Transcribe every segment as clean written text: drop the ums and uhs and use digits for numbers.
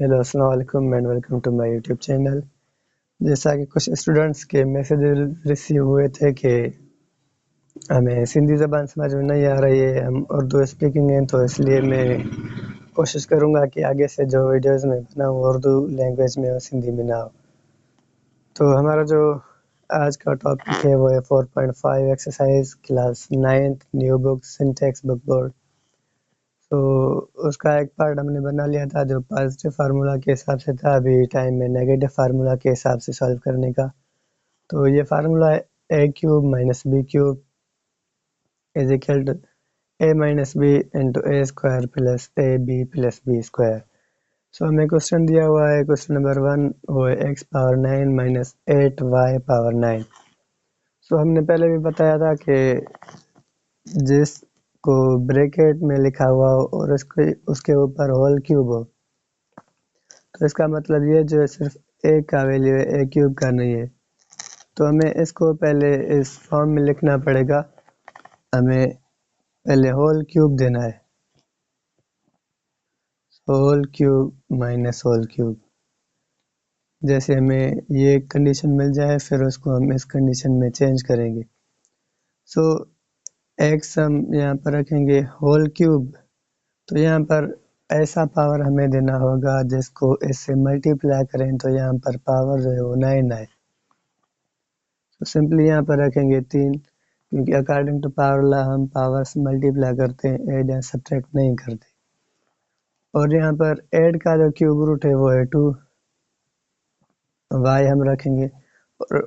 Hello अस्सलाम वालेकुम and welcome to my YouTube channel. जैसा कि कुछ स्टूडेंट्स के मैसेज रिसीव हुए थे कि हमें सिंधी ज़बान समझ में नहीं आ रही है, हम उर्दू स्पीकिंग हैं, तो इसलिए मैं कोशिश करूँगा कि आगे से जो वीडियोज़ मैं बनाऊँ उर्दू लैंग्वेज में और सिंधी में ना हो। तो हमारा जो आज का टॉपिक है वो है 4.5 exercise class 9th new book syntax book board. तो उसका एक पार्ट हमने बना लिया था जो पॉजिटिव फार्मूला के हिसाब से था, अभी टाइम में नेगेटिव फार्मूला के हिसाब से सॉल्व करने का। तो ये फार्मूला है a cube minus B cube is equal to a minus B into A square plus A B plus B square. So हमें क्वेश्चन दिया हुआ है, क्वेश्चन नंबर 1 वो है x power 9 minus 8y power 9। सो हमने पहले भी बताया था कि जिसको ब्रैकेट में लिखा हुआ हो और उसके ऊपर होल क्यूब हो, तो इसका मतलब ये जो है सिर्फ a का वैल्यू है, a क्यूब का नहीं है। तो हमें इसको पहले इस फॉर्म में लिखना पड़ेगा। हमें पहले होल क्यूब देना है, whole cube minus whole cube. जैसे हमें ये कंडीशन मिल जाए फिर उसको हम इस कंडीशन में चेंज करेंगे। सो एक्स हम यहाँ पर रखेंगे होल क्यूब, तो यहाँ पर ऐसा पावर हमें देना होगा जिसको इससे मल्टीप्लाई करें तो यहाँ पर पावर जो है वो 9 आए। तो सिंपली यहाँ पर रखेंगे 3, क्योंकि अकॉर्डिंग टू पावर लॉ हम पावर्स मल्टीप्लाई करते हैं, ऐड या सब्ट्रैक्ट नहीं करते। और यहाँ पर ऐड का जो क्यूब रूट है वो है 2, y हम रखेंगे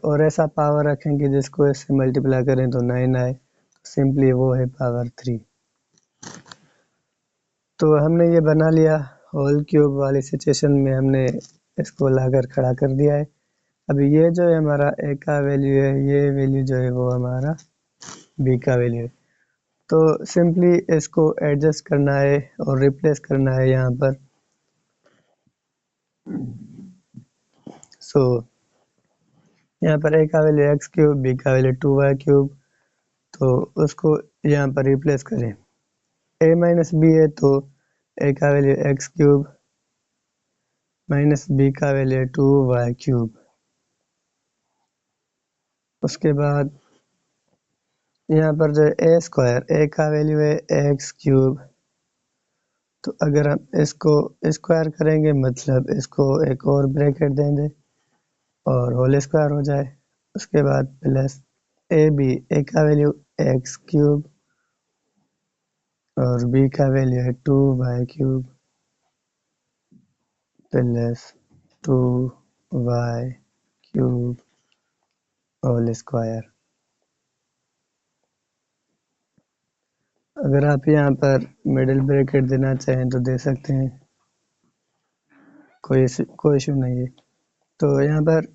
और ऐसा पावर रखेंगे जिसको इससे मल्टीप्लाई करें तो 9 आए। तो सिंपली वो है पावर 3। तो हमने ये बना लिया, होल क्यूब वाली सिचुएशन में हमने इसको लाकर खड़ा कर दिया है। अभी ये जो है हमारा a का वैल्यू है, ये वैल्यू जो है वो हमारा b का वैल्यू है। तो सिंपली इसको एडजस्ट करना है और रिप्लेस करना है यहाँ पर। सो यहाँ पर a का वैल्यू एक्स क्यूब, b का वैल्यू 2y क्यूब, तो उसको यहाँ पर रिप्लेस करें। a माइनस बी है तो a का value x cube minus b का वैल्यू 2y क्यूब। उसके बाद यहाँ पर जो है a स्क्वायर, a का वैल्यू है एक्स क्यूब, तो अगर हम इसको स्क्वायर करेंगे मतलब इसको एक और ब्रैकेट देंगे और होल स्क्वायर हो जाए। उसके बाद प्लस ए बी, ए का वैल्यू एक्स क्यूब और बी का वैल्यू है 2y cube plus 2y cube whole square. अगर आप यहाँ पर मिडिल ब्रैकेट देना चाहें तो दे सकते हैं, कोई इशू नहीं है। तो यहाँ पर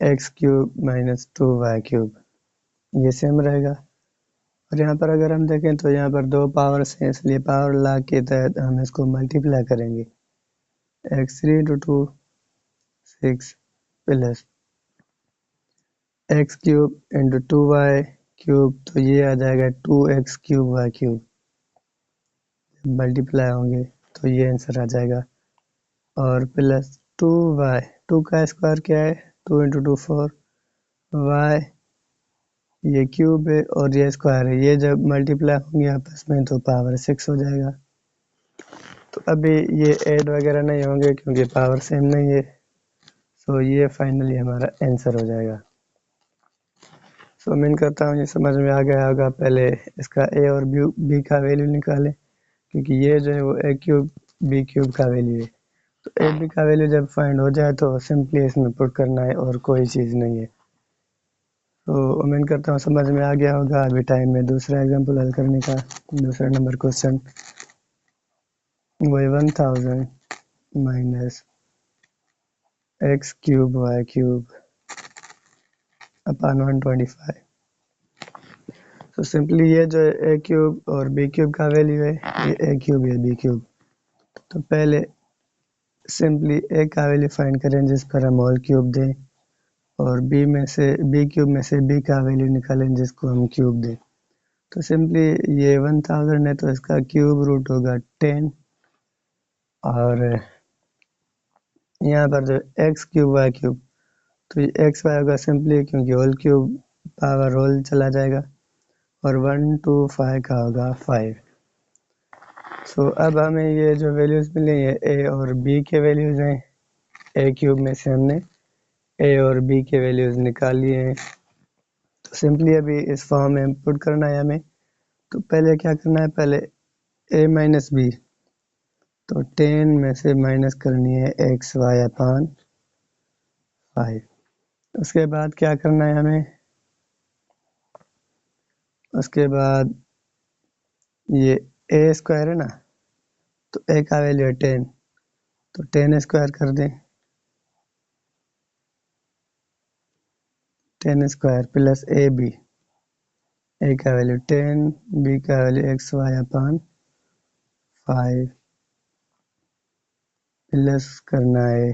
x cube minus 2y cube ये सेम रहेगा। और यहाँ पर अगर हम देखें तो यहाँ पर दो पावर्स हैं, इसलिए पावर लॉ के तहत हम इसको मल्टीप्लाई करेंगे। x3 into 2 6 plus x cube into 2y cube, तो ये आ जाएगा 2x cube y cube. Multiply होंगे तो ये आंसर आ जाएगा। और प्लस 2y, 2 का स्क्वायर क्या है 2 इंटू 2 4, y ये क्यूब है और ये स्क्वायर है, ये जब मल्टीप्लाई होंगे आपस में तो पावर 6 हो जाएगा। तो अभी ये ऐड वगैरह नहीं होंगे क्योंकि पावर सेम नहीं है। सो ये फाइनली हमारा आंसर हो जाएगा। सो उम्मीद करता हूँ ये समझ में आ गया होगा। पहले इसका a और b का वैल्यू निकालें, क्योंकि ये जो है वो a क्यूब b क्यूब का वैल्यू है। तो a b का वैल्यू जब फाइंड हो जाए तो सिंपली इसमें पुट करना है और कोई चीज़ नहीं है। तो उम्मीद करता हूँ समझ में आ गया होगा। अभी टाइम में दूसरा एग्जाम्पल हल करने का। दूसरा नंबर क्वेश्चन वो 1000 minus x cube y cube upon 125। तो सिंपली ये जो है ए क्यूब और बी क्यूब का वैल्यू है, ये ए क्यूब या बी क्यूब। तो पहले सिंपली ए का वैल्यू फाइंड करें जिस पर हम होल क्यूब दें, और बी क्यूब में से बी का वैल्यू निकालें जिसको हम क्यूब दें। तो सिंपली ये 1000 है तो इसका क्यूब रूट होगा 10 और यहाँ पर जो एक्स क्यूब वाई क्यूब, तो ये एक्स वाई होगा सिंपली, क्योंकि होल क्यूब पावर होल चला जाएगा, और 1 2 5 का होगा 5। सो अब हमें ये जो वैल्यूज़ मिली है ए और बी के वैल्यूज़ हैं। ए क्यूब में से हमने ए और बी के वैल्यूज़ निकाल लिए हैं। तो सिंपली अभी इस फॉर्म में पुट करना है हमें। तो पहले क्या करना है, पहले ए माइनस बी, तो 10 में से माइनस करनी है एक्स वाई अपान 5। उसके बाद क्या करना है हमें, उसके बाद ये ए स्क्वायर है ना, तो ए का वैल्यू है 10, तो 10 स्क्वायर कर दें, 10 square plus A b, a का वैल्यू 10, बी का वैल्यू एक्स वाई अपान 5 प्लस करना है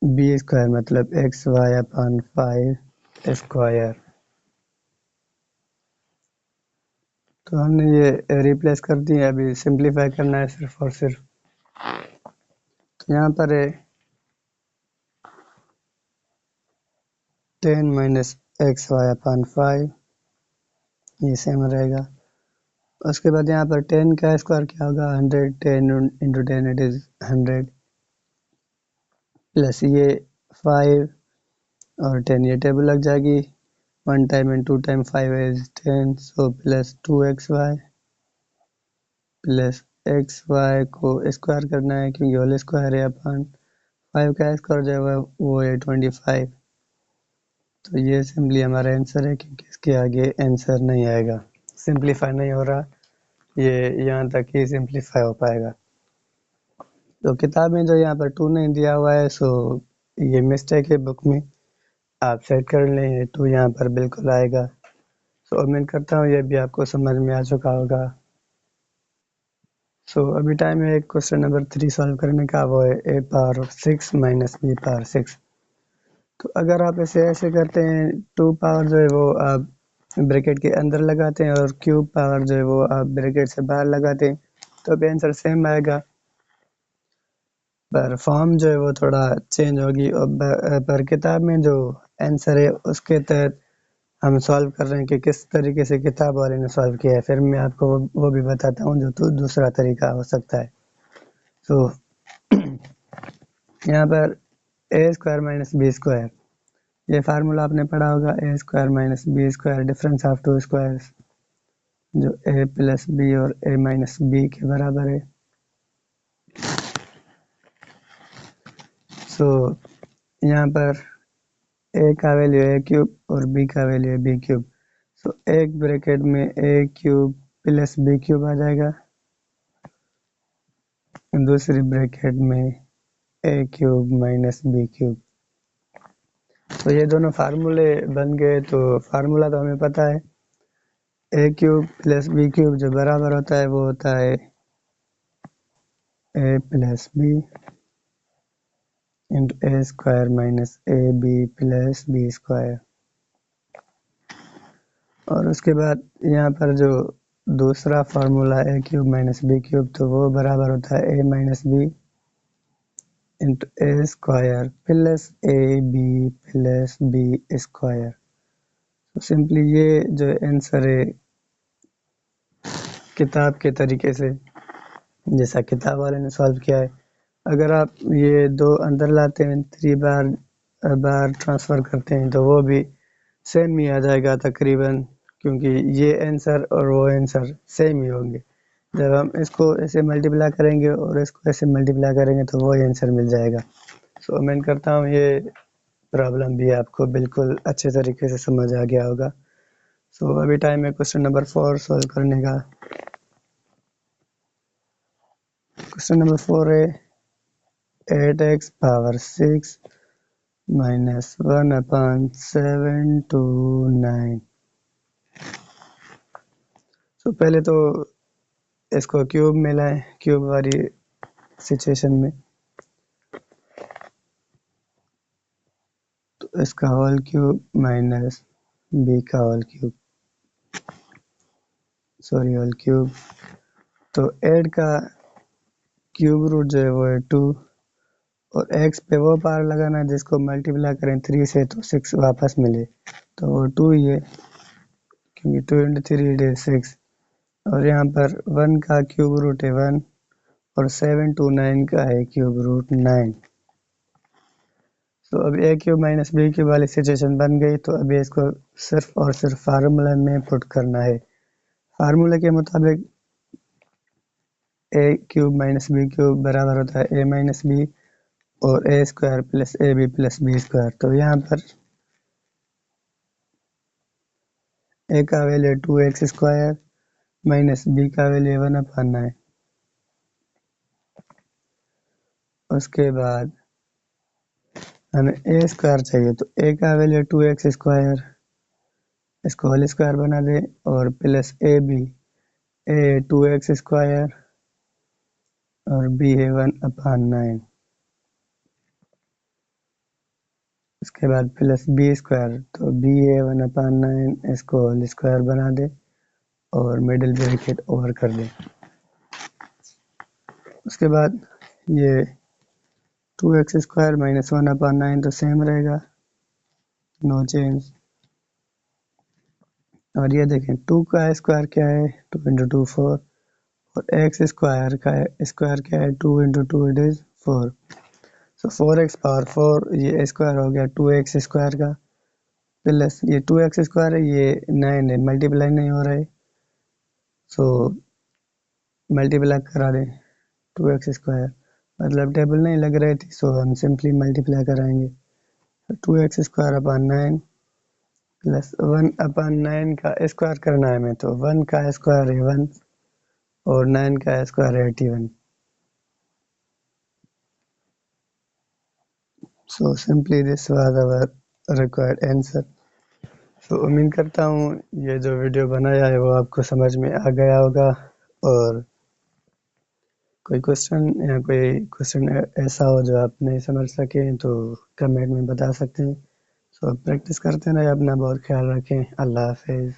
बी स्क्वायर, मतलब एक्स वाई अपान 5 स्क्वायर। तो हमने ये रिप्लेस कर दिए, अभी सिंप्लीफाई करना है सिर्फ और सिर्फ। तो यहाँ पर है 10 माइनस एक्स वाई अपान 5, ये सेम रहेगा। उसके बाद यहाँ पर 10 का स्क्वायर क्या होगा, 100, 10 इंटू 10 इट इज़ 100, प्लस ये 5 और 10 ये टेबल लग जाएगी, 1 time and 2 time 5 is 10, so plus 2xy plus x y को स्क्वायर करना है, क्योंकि होल स्क्वायर है, अपन 5 का स्क्वायर जो है वो है 25। तो ये सिंपली हमारा आंसर है, क्योंकि इसके आगे आंसर नहीं आएगा, सिंप्लीफाई नहीं हो रहा, ये यहाँ तक ही सिंप्लीफाई हो पाएगा। तो किताब में जो यहाँ पर 2 नहीं दिया हुआ है, सो ये मिस्टेक है बुक में, आप सेट कर लें, 2 यहाँ पर बिल्कुल आएगा। सो उम्मीद करता हूँ ये भी आपको समझ में आ चुका होगा। सो अभी टाइम है क्वेश्चन नंबर 3 सॉल्व करने का, वो है a power 6 minus b power 6। तो अगर आप इसे ऐसे करते हैं, 2 पावर जो है वो आप ब्रैकेट के अंदर लगाते हैं और क्यूब पावर जो है वो आप ब्रैकेट से बाहर लगाते हैं, तो भी आंसर सेम आएगा, पर फॉर्म जो है वो थोड़ा चेंज होगी। और पर किताब में जो आंसर है उसके तहत हम सॉल्व कर रहे हैं कि किस तरीके से किताब वाले ने सॉल्व किया है, फिर मैं आपको वो भी बताता हूँ जो तो दूसरा तरीका हो सकता है। तो यहाँ पर A square minus B square, ये फार्मूला आपने पढ़ा होगा, A square minus B square difference of two squares, जो ए प्लस बी और ए माइनस बी के बराबर है। सो यहाँ पर ए का वैल्यू है क्यूब और बी का वैल्यू है बी क्यूब, सो एक ब्रैकेट में ए क्यूब प्लस बी क्यूब आ जाएगा, दूसरी ब्रैकेट में ए क्यूब माइनस बी क्यूब। तो ये दोनों फार्मूले बन गए। तो फार्मूला तो हमें पता है, ए क्यूब प्लस बी क्यूब जो बराबर होता है वो होता है A plus B into A square minus A B plus B square. और उसके बाद यहाँ पर जो दूसरा formula A cube minus B cube, तो वो बराबर होता है A minus B into A square plus A B plus B square. तो सिंपली ये जो आंसर है किताब के तरीके से, जैसा किताब वाले ने सॉल्व किया है, अगर आप ये दो अंदर लाते हैं, 3 बार ट्रांसफ़र करते हैं, तो वो भी सेम ही आ जाएगा तकरीबन, क्योंकि ये आंसर और वो आंसर सेम ही होंगे। जब हम इसको ऐसे मल्टीप्लाई करेंगे और इसको ऐसे मल्टीप्लाई करेंगे तो वो आंसर मिल जाएगा। सो उम्मीद करता हूँ ये प्रॉब्लम भी आपको बिल्कुल अच्छे तरीके से समझ आ गया होगा। सो अभी टाइम है क्वेश्चन नंबर 4 सॉल्व करने का। क्वेश्चन नंबर 4 है 8x power 6 minus 1 upon 7 to 9। तो पहले तो इसको क्यूब में लाएं, क्यूब वाली सिचुएशन में, तो इसका होल क्यूब माइनस बी का whole cube, sorry whole cube. तो 8 का क्यूब रूट जो है वो है 2 और x पे वो पावर लगाना है जिसको मल्टीप्लाई करें 3 से तो 6 वापस मिले, तो वो 2 ही है क्योंकि 2 × 3 इज 6 और यहाँ पर 1 का क्यूब रूट है 1 और 7 to 9 का है क्यूब रूट 9। तो अब ए क्यूब माइनस बी क्यूब वाली सिचुएशन बन गई, तो अभी इसको सिर्फ और सिर्फ फार्मूला में पुट करना है। फार्मूला के मुताबिक A cube minus B cube बराबर होता है ए माइनस बी और A square plus A B plus B square. तो यहाँ पर ए का value 2x square minus B का वैल्यू 1/9। उसके बाद हमें ए स्क्वायर चाहिए, तो ए का वैल्यू 2x स्क्वायर, इसको होल स्क्वायर बना दे और plus A b, a 2x square और बी है 1/9। उसके बाद प्लस बी स्क्वायर, तो बी है 1/9, इसको होल स्क्वायर बना दे और मिडिल ब्रैकेट ओवर कर दे। उसके बाद ये 2x स्क्वायर माइनस 1/9 तो सेम रहेगा, नो चेंज। और ये देखें 2 का स्क्वायर क्या है, 2 × 2 4 और x स्क्वायर का स्क्वायर क्या है, 2 × 2 it is 4। So 4x power 4 ये स्क्वायर हो गया 2x स्क्वायर का प्लस ये 2x स्क्वायर है, ये 9 है, मल्टीप्लाई नहीं हो रहा है, सो मल्टीप्लाई करा दें 2x स्क्वायर, मतलब टेबल नहीं लग रही थी, सो हम सिंपली मल्टीप्लाई कराएंगे। 2x स्क्वायर अपॉन 9 प्लस 1/9 का स्क्वायर करना है हमें, तो 1 का स्क्वायर है 1 और 9 का स्क्वायर है 81। So simply this was our required answer. तो उम्मीद करता हूँ ये जो वीडियो बनाया है वो आपको समझ में आ गया होगा, और कोई क्वेश्चन ऐसा हो जो आप नहीं समझ सकें तो कमेंट में बता सकते हैं। सो प्रैक्टिस करते रहें, अपना बहुत ख्याल रखें। अल्लाह हाफिज़।